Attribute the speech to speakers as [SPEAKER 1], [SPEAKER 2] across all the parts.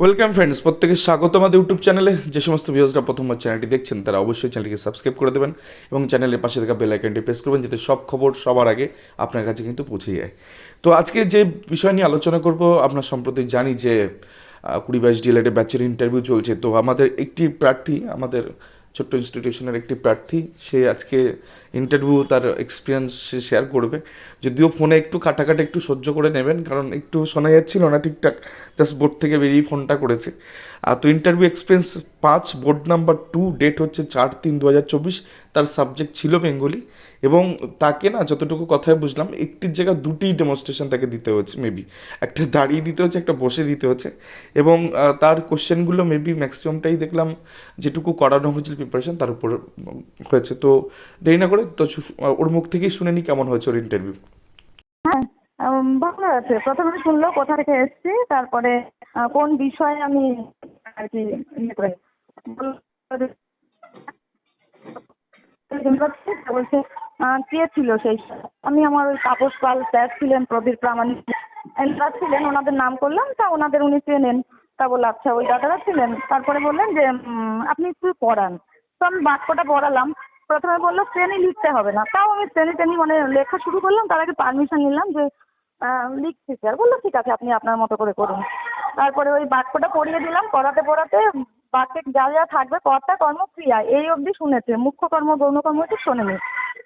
[SPEAKER 1] Welcome friends, প্রত্যেকে স্বাগত আমাদের ইউটিউব চ্যানেলে। যে সমস্ত ভিউয়ার্সরা প্রথমবার চ্যানেলটি দেখছেন তারা অবশ্যই চ্যানেলটিকে সাবস্ক্রাইব করে দেবেন এবং চ্যানেলের পাশে থাকা বেল আইকনটি প্রেস করবেন যাতে সব খবর সবার আগে আপনার কাছে কিন্তু পৌঁছে যায়। তো আজকে যে বিষয় নিয়ে আলোচনা করব, আপনার সম্প্রতি জানি যে 20-22 ডিএলএড ব্যাচের ইন্টারভিউ চলছে। তো আমাদের একটি প্রার্থী, আমাদের ছোট্ট ইনস্টিটিউশনের একটি প্রার্থী, সে আজকে ইন্টারভিউ তার এক্সপিরিয়েন্স সে শেয়ার করবে। যদিও ফোনে একটু কাটাকাটি একটু সহ্য করে নেবেন, কারণ একটু শোনা যাচ্ছিল না ঠিকঠাক, জাস্ট বোর্ড থেকে বেরিয়ে ফোনটা করেছে। তো interview experience 5, board number 2, date হচ্ছে 4/3/2024। তার সাবজেক্ট ছিল বেঙ্গলি এবং তাকে না যতটুকু কথায় বুঝলাম একটির জায়গায় দুটি ডেমনস্ট্রেশন তাকে দিতে হচ্ছে, মেবি একটা দাঁড়িয়ে দিতে হচ্ছে, একটা বসে দিতে হচ্ছে। এবং তার কোশ্চেনগুলো মেবি ম্যাক্সিমামটাই দেখলাম যেটুকু করানো হয়েছিল প্রিপারেশন তার উপর হয়েছে। তো দেরি না করে তো ওর মুখ থেকেই শুনে নি কেমন হয়েছে ওর ইন্টারভিউ।
[SPEAKER 2] হ্যাঁ, ভালো আছে। প্রথমে শুনলো কোথা থেকে এসেছি, তারপরে কোন বিষয়ে আমি আর কি ইয়ে করে বললো যে বলছে কে ছিল সেই সময়? আমি আমার ওই তাপস পাল স্যার ছিলেন, প্রবীর প্রামাণিক এরা ছিলেন, ওনাদের নাম করলাম। তা ওনাদের উনি চেনেন। তা বললো আচ্ছা ওই দাদারা ছিলেন। তারপরে বললেন যে আপনি একটু পড়ান। তো আমি বাক্যটা পড়ালাম। প্রথমে বললো শ্রেণী লিখতে হবে না। তাও আমি শ্রেণী টেনে মানে লেখা শুরু করলাম। তার আগে পারমিশন নিলাম যে লিখছি স্যার। বললো ঠিক আছে, আপনি আপনার মতো করে করুন। তারপরে ওই বাক্যটা পড়িয়ে দিলাম। পড়াতে পড়াতে বাক্যে যা যা থাকবে কর্তা কর্ম ক্রিয়া এই অবধি শুনেছে, মুখ্য কর্ম গৌণ কর্ম একটু শোনেনি।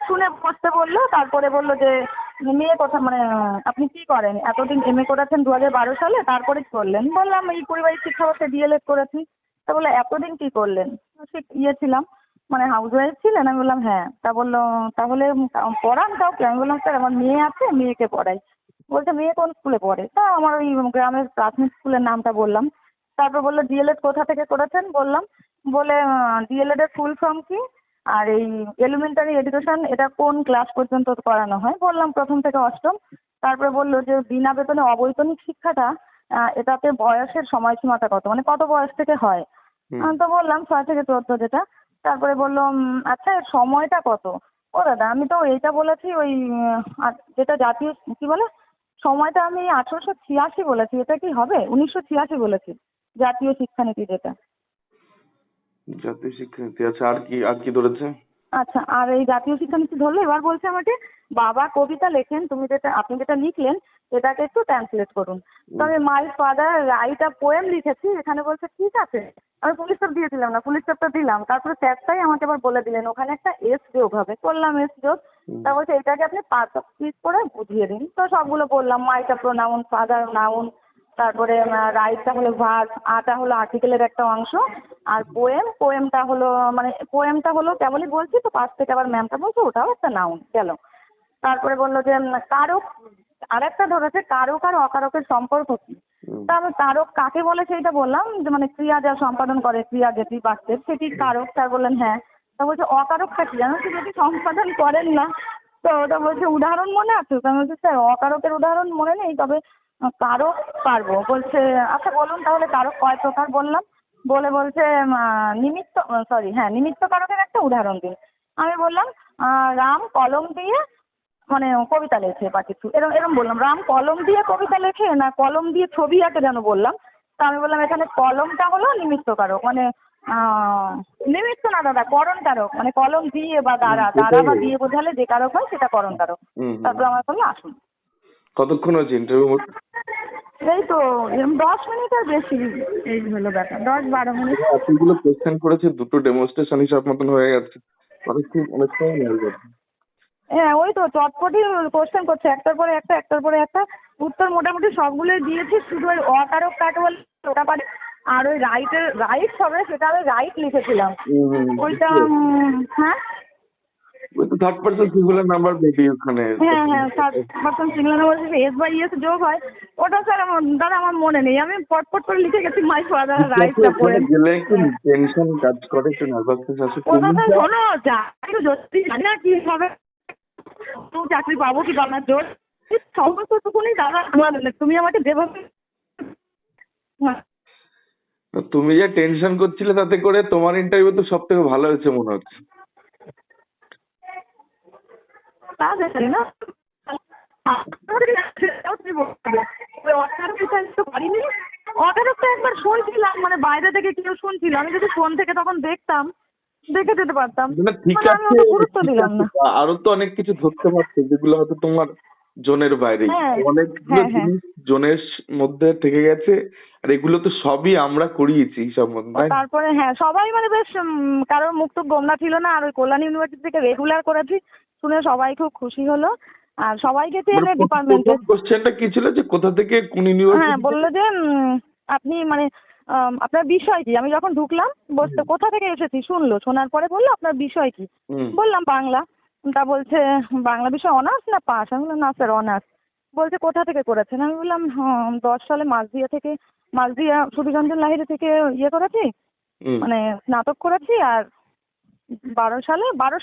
[SPEAKER 2] শুনে বসতে বললো। তারপরে বললো যে মেয়ে কথা মানে আপনি কি করেন? এতদিন এমএ করেছেন 2012 সালে, তারপরে কি করলেন? বললাম এই পরিবারিক শিক্ষাবর্ষে ডিএলএড করেছি। তা বললো এতদিন কি করলেন? ইয়ে ছিলাম, মানে হাউস ওয়াইফ ছিলেন? আমি বললাম হ্যাঁ। তা বললো তাহলে পড়ান কাউকে? আমি বললাম স্যার আমার মেয়ে আছে, মেয়েকে পড়াই। বলছে মেয়ে কোন স্কুলে পড়ে? তা আমার ওই গ্রামের প্রাথমিক স্কুলের নামটা বললাম। তারপর বললো ডিএলএড কোথা থেকে করেছেন বললাম। বলে ডিএলএড এর ফুল ফর্ম কি, আর এই এলিমেন্টারি এডুকেশন এটা কোন ক্লাস পর্যন্ত করানো হয়? বললাম প্রথম থেকে অষ্টম। তারপরে বললো যে বিনা বেতনে অবৈতনিক শিক্ষাটা এটাতে বয়সের সময়সীমাটা কত, মানে কত বয়স থেকে হয়? তো বললাম 6 থেকে 14 যেটা। তারপরে বললো আচ্ছা এর সময়টা কত? ও দাদা আমি তো এইটা বলেছি ওই যেটা জাতীয় কি বলে সময়টা আমি 1886 বলেছি। এটা কি হবে? 1986 বলেছি, জাতীয় শিক্ষানীতি যেটা।
[SPEAKER 1] জাতীয় শিক্ষানীতি, আচ্ছা আর কি ধরেছে?
[SPEAKER 2] আচ্ছা, আর এই জাতীয় শিক্ষানীতি ধরলো। এবার বলছে আমাকে বাবা কবিতা লেখেন, আপনি যেটা লিখলেন এটাকে একটু ট্রান্সলেট করুন। তো আমি my father write a poem লিখেছি। এখানে বলছে ঠিক আছে। আমি ফুল স্টপ দিয়েছিলাম না, ফুল স্টপটা দিলাম। তারপরে স্যারটাই আমাকে আবার বলে দিলেন ওখানে একটা এস যোগ হবে। করলাম এস যোগ। তা বলছে এটাকে আপনি পার্ট অফ স্পিচ করে বুঝিয়ে দিন। তো সবগুলো বললাম। মাইটা প্রোনাউন, ফাদার নাউন, তারপরে রাইটটা হলো ভার্ব, আটা হলো আর্টিকেলের একটা অংশ, আর পোয়েমটা হলো মানে পোয়েমটা হলো কেবলই বলছি তো পাশ থেকে আবার ম্যামটা বলছে ওটাও একটা নাউন গেল। তারপরে বললো যে কারক, আরেকটা ধরেছে কারক আর অকারকের সম্পর্ক কি। তা আমি কারক কাকে বলে সেইটা বললাম, যে মানে ক্রিয়া যা সম্পাদন করে, ক্রিয়া যেটি বাক্যের সেটি কারক। স্যার বললেন হ্যাঁ। তা বলছে অকারকটা কি জানো তো? যেটি সম্পাদন করেন না। তো ওটা বলছে উদাহরণ মনে আছে? তো আমি বলছি স্যার অকারকের উদাহরণ মনে নেই, তবে কারক পারবো। বলছে আচ্ছা বলুন তাহলে কারক কয় প্রকার বললাম। বলছে নিমিত্ত, সরি হ্যাঁ নিমিত্ত কারকের একটা উদাহরণ দিন। আমি বললাম রাম কলম দিয়ে মানে কবিতা লেখে বা কিছু এরকম এরকম বললাম। রাম কলম দিয়ে কবিতা লেখে না কলম দিয়ে ছবি আঁকে যেন বললাম। তা আমি বললাম এখানে কলমটা হলো নিমিত্ত কারক, মানে নিমিত্ত না দাদা, করণ কারক, মানে কলম দিয়ে বা দ্বারা বা দিয়ে বোঝালে যে কারক হয় সেটা করণ কারক। তারপর আমার বললো আসুন।
[SPEAKER 1] কতক্ষণ হয়েছে ইন্টারভিউ?
[SPEAKER 2] এই তো 10 মিনিটের বেশি এই হলো ব্যাপার, 10-12 মিনিট।
[SPEAKER 1] এতগুলো কোশ্চেন করেছে, দুটো ডেমনস্ট্রেশন হিসাব মতন হয়ে গেছে। অনেক সময় হয়ে গেছে।
[SPEAKER 2] হ্যাঁ ওই তো চটপটি কোশ্চেন করছে, একটার পরে একটা একটার পরে একটা। উত্তর মোটামুটি সবগুলোই দিয়েছি, শুধু ওই অকারক কাকে বলে ওটা পারি। আর ওই রাইট হবে সেটা আমি রাইট লিখেছিলাম ওইটা। হ্যাঁ
[SPEAKER 1] ওই তো third person singular number baby ওখানে।
[SPEAKER 2] হ্যাঁ হ্যাঁ পার্সন সিঙ্গুলার বলছে এস বাই এস যোগ হয়। ওটা স্যার দাদা আমার মনে নেই, আমি পটপট করে লিখে গেছি মাই ফাদার রাইটটা পড়ে।
[SPEAKER 1] গেলে একটু টেনশন কাজ করে, একটু নার্ভাসনেস আসে।
[SPEAKER 2] ওটা তো শোনো চাকরি যদি জানি না কি হবে, চাকরি পাবো কি পাবো না, জোর সমস্ত টুকুনি দাদা আমার। তুমি আমাকে যেভাবে
[SPEAKER 1] তুমি যে টেনশন করছিলে তাতে করে তোমার ইন্টারভিউ তো সব থেকে ভালো হয়েছে মনে হচ্ছে।
[SPEAKER 2] তা দেখি না পারিনি। অকারক তো একবার শুনছিলাম, মানে বাইরে থেকে কেউ শুনছিল, আমি যদি ফোন থেকে তখন দেখতাম, দেখে যেতে পারতাম,
[SPEAKER 1] না ঠিক
[SPEAKER 2] মানে আমি
[SPEAKER 1] আছে,
[SPEAKER 2] অত গুরুত্ব
[SPEAKER 1] ঠিক
[SPEAKER 2] দিলাম
[SPEAKER 1] আছে,
[SPEAKER 2] না।
[SPEAKER 1] আরো তো অনেক কিছু ধরতে পারছো যেগুলো হয়তো তোমার জোনের বাইরেই,
[SPEAKER 2] হ্যাঁ
[SPEAKER 1] অনেকগুলো
[SPEAKER 2] হ্যাঁ হ্যাঁ।
[SPEAKER 1] জিনিস জোনের মধ্যে থেকে গেছে, আর এগুলো তো সবই আমরা করিয়েছি সব মধ্যে,
[SPEAKER 2] ও
[SPEAKER 1] তাই না?
[SPEAKER 2] তারপরে হ্যাঁ সবাই মানে বেশ কারোর মুখ তো গোমরা ছিল না, আর ওই কল্যাণ ইউনিভার্সিটি থেকে রেগুলার করেছি শুনে সবাই খুব খুশি হলো, আর সবাইকে
[SPEAKER 1] মানে
[SPEAKER 2] চেনে ডিপার্টমেন্টে।
[SPEAKER 1] প্রথম কোশ্চেনটা কি ছিল যে কোথা থেকে কোন
[SPEAKER 2] হ্যাঁ
[SPEAKER 1] ইউনিভার্সিটি থেকে?
[SPEAKER 2] বললো যে আপনি মানে আপনার বিষয় কি, আমি যখন ঢুকলাম বসতে, কোথা থেকে এসেছি শুনলো, শোনার পরে বললো আপনার বিষয় কি,
[SPEAKER 1] হুম
[SPEAKER 2] বললাম বাংলা। তা বলছে বাংলা বিষয় অনার্স না পাস, আমি বললাম না স্যার অনার্স। বলছে কোথা থেকে করেছেন, আমি বললাম হ্যাঁ 10 সালে মাঝদিয়া থেকে, মাঝদিয়া সুধীররঞ্জন লাহিড়ী থেকে ইয়ে করেছি,
[SPEAKER 1] হুম
[SPEAKER 2] মানে স্নাতক করেছি, আর 12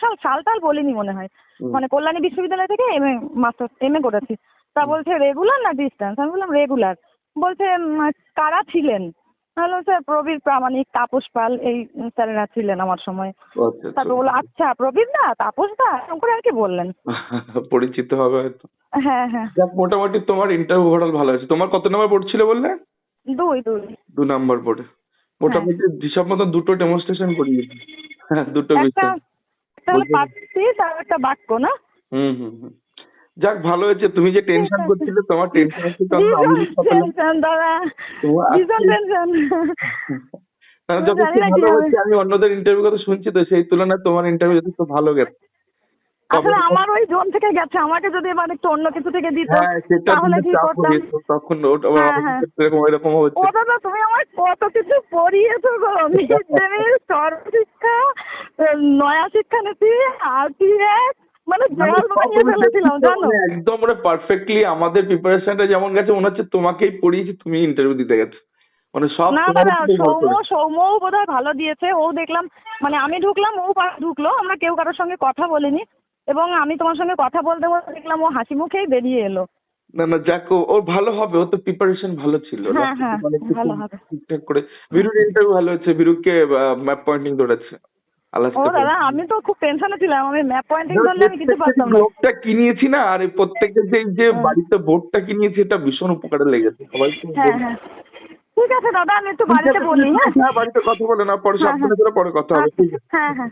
[SPEAKER 2] সাল সালটাল বলিনি মনে হয়,
[SPEAKER 1] হুম
[SPEAKER 2] মানে কল্যাণী বিশ্ববিদ্যালয় থেকে এমএ করেছি। তা বলছে রেগুলার না ডিস্টেন্স, আমি বললাম রেগুলার। বলছে কারা ছিলেন, আমি বললাম স্যার প্রবীর প্রামাণিক, তাপস পাল, এই স্যারেরা ছিলেন আমার সময়।
[SPEAKER 1] আচ্ছা আচ্ছা।
[SPEAKER 2] তারপর বললো আচ্ছা প্রবীর দা, তাপস দা, এরকম করে আর কি বললেন।
[SPEAKER 1] পরিচিত হবে হয়তো।
[SPEAKER 2] হ্যাঁ হ্যাঁ।
[SPEAKER 1] যাক, মোটামুটি তোমার ইন্টারভিউ ওভারঅল ভালো হয়েছে। তোমার কত নাম্বার বোর্ড ছিল বললে?
[SPEAKER 2] 2
[SPEAKER 1] 2 নাম্বার বোর্ডে
[SPEAKER 2] হ্যাঁ।
[SPEAKER 1] মোটামুটি হিসাব মতো দুটো ডেমনস্ট্রেশন করিয়েছি। হ্যাঁ, দুটো
[SPEAKER 2] একটা
[SPEAKER 1] বিষয়
[SPEAKER 2] একটা হলো
[SPEAKER 1] বুঝতে পেরেছি।
[SPEAKER 2] পার্সিস আর একটা বাক্য না।
[SPEAKER 1] হুম হুম হুম। যাক ভালো হয়েছে, তুমি যে
[SPEAKER 2] ঠিক
[SPEAKER 1] টেনশন
[SPEAKER 2] আছে।
[SPEAKER 1] করছিলে তোমার টেনশনের থেকে আমি
[SPEAKER 2] ভীষণ
[SPEAKER 1] রক্ষা পেলাম।
[SPEAKER 2] টেনশন দাদা,
[SPEAKER 1] তোমার
[SPEAKER 2] ভীষণ
[SPEAKER 1] আজকে
[SPEAKER 2] টেনশন। আমি
[SPEAKER 1] যথেষ্ট
[SPEAKER 2] জানি না কি
[SPEAKER 1] ভালো
[SPEAKER 2] হবে।
[SPEAKER 1] হচ্ছে, আমি অন্যদের ইন্টারভিউ কথা শুনছি তো সেই তুলনায় তোমার ইন্টারভিউ যথেষ্ট ভালো গেছে।
[SPEAKER 2] আসলে
[SPEAKER 1] তারপরে
[SPEAKER 2] আমার ওই জোন থেকে গেছে, আমাকে যদি এবার একটু অন্য কিছু থেকে দিত
[SPEAKER 1] হ্যাঁ, সেটা
[SPEAKER 2] তাহলে
[SPEAKER 1] দিলে
[SPEAKER 2] কি
[SPEAKER 1] চাপ
[SPEAKER 2] করতাম।
[SPEAKER 1] হয়ে যেত তখন, ওটা
[SPEAKER 2] হ্যাঁ
[SPEAKER 1] আমাদের
[SPEAKER 2] হ্যাঁ।
[SPEAKER 1] ক্ষেত্রে এরকম এরকম
[SPEAKER 2] ও
[SPEAKER 1] হচ্ছে।
[SPEAKER 2] দাদা তুমি আমার কত কিছু পড়িয়েছো গো, মিড ডে মিল, সর্বশিক্ষা, নয়া শিক্ষানীতি, আরটিএস, মানে
[SPEAKER 1] মানে
[SPEAKER 2] জল
[SPEAKER 1] সব
[SPEAKER 2] বানিয়ে
[SPEAKER 1] আমি দেখছি
[SPEAKER 2] ফেলেছিলাম
[SPEAKER 1] তো,
[SPEAKER 2] জানো।
[SPEAKER 1] মানে একদম মানে পারফেক্টলি আমাদের প্রিপারেশনটা যেমন গেছে মনে হচ্ছে তোমাকেই পড়িয়েছি, তুমি ইন্টারভিউ দিতে গেছো, মানে সব
[SPEAKER 2] না
[SPEAKER 1] তোমার
[SPEAKER 2] দাদা
[SPEAKER 1] উপরেই ভর করে।
[SPEAKER 2] সৌম্যও বোধহয় ভালো দিয়েছে, ও দেখলাম, মানে আমি ঢুকলাম ও ঢুকলো, আমরা কেউ কারোর সঙ্গে কথা বলিনি, এবং আমি তোমার সঙ্গে কথা বলতে বলতে দেখলাম ও হাসি মুখেই বেরিয়ে এলো।
[SPEAKER 1] না না, যাক ওর ভালো হবে, ওর তো প্রিপারেশন ভালো ছিল,
[SPEAKER 2] হ্যাঁ
[SPEAKER 1] লাস্ট
[SPEAKER 2] হ্যাঁ
[SPEAKER 1] মানে কিছু
[SPEAKER 2] ভালো হবে।
[SPEAKER 1] ঠিকঠাক করে। বিরুর ইন্টারভিউ ভালো হচ্ছে, বিরুকে ম্যাপ পয়েন্টিং ধরেছে
[SPEAKER 2] ও
[SPEAKER 1] আলাস্কা
[SPEAKER 2] দাদা
[SPEAKER 1] পয়েন্ট।
[SPEAKER 2] আমি তো খুব টেনশনে ছিলাম, আমি ম্যাপ পয়েন্টিং ধরলে আমি কিছু
[SPEAKER 1] প্রত্যেকটা
[SPEAKER 2] পারতাম না।
[SPEAKER 1] ব্লকটা কিনিয়েছি না, আর এই প্রত্যেকের যে এই যে
[SPEAKER 2] হ্যাঁ
[SPEAKER 1] বাড়িতে বোর্ডটা কিনিয়েছি এটা ভীষণ উপকারে লেগেছে, সবাই তো
[SPEAKER 2] হ্যাঁ
[SPEAKER 1] বলছে।
[SPEAKER 2] হ্যাঁ। ঠিক আছে দাদা, আমি একটু
[SPEAKER 1] ঠিক
[SPEAKER 2] বাড়িতে
[SPEAKER 1] আছে, তুমি
[SPEAKER 2] বলি।
[SPEAKER 1] তুমি
[SPEAKER 2] হ্যাঁ
[SPEAKER 1] হ্যাঁ বাড়িতে কথা বলে না, পরে
[SPEAKER 2] হ্যাঁ হ্যাঁ।
[SPEAKER 1] সাবধানে করে পরে কথা হবে,
[SPEAKER 2] আচ্ছা
[SPEAKER 1] ঠিক আছে।
[SPEAKER 2] হ্যাঁ হ্যাঁ।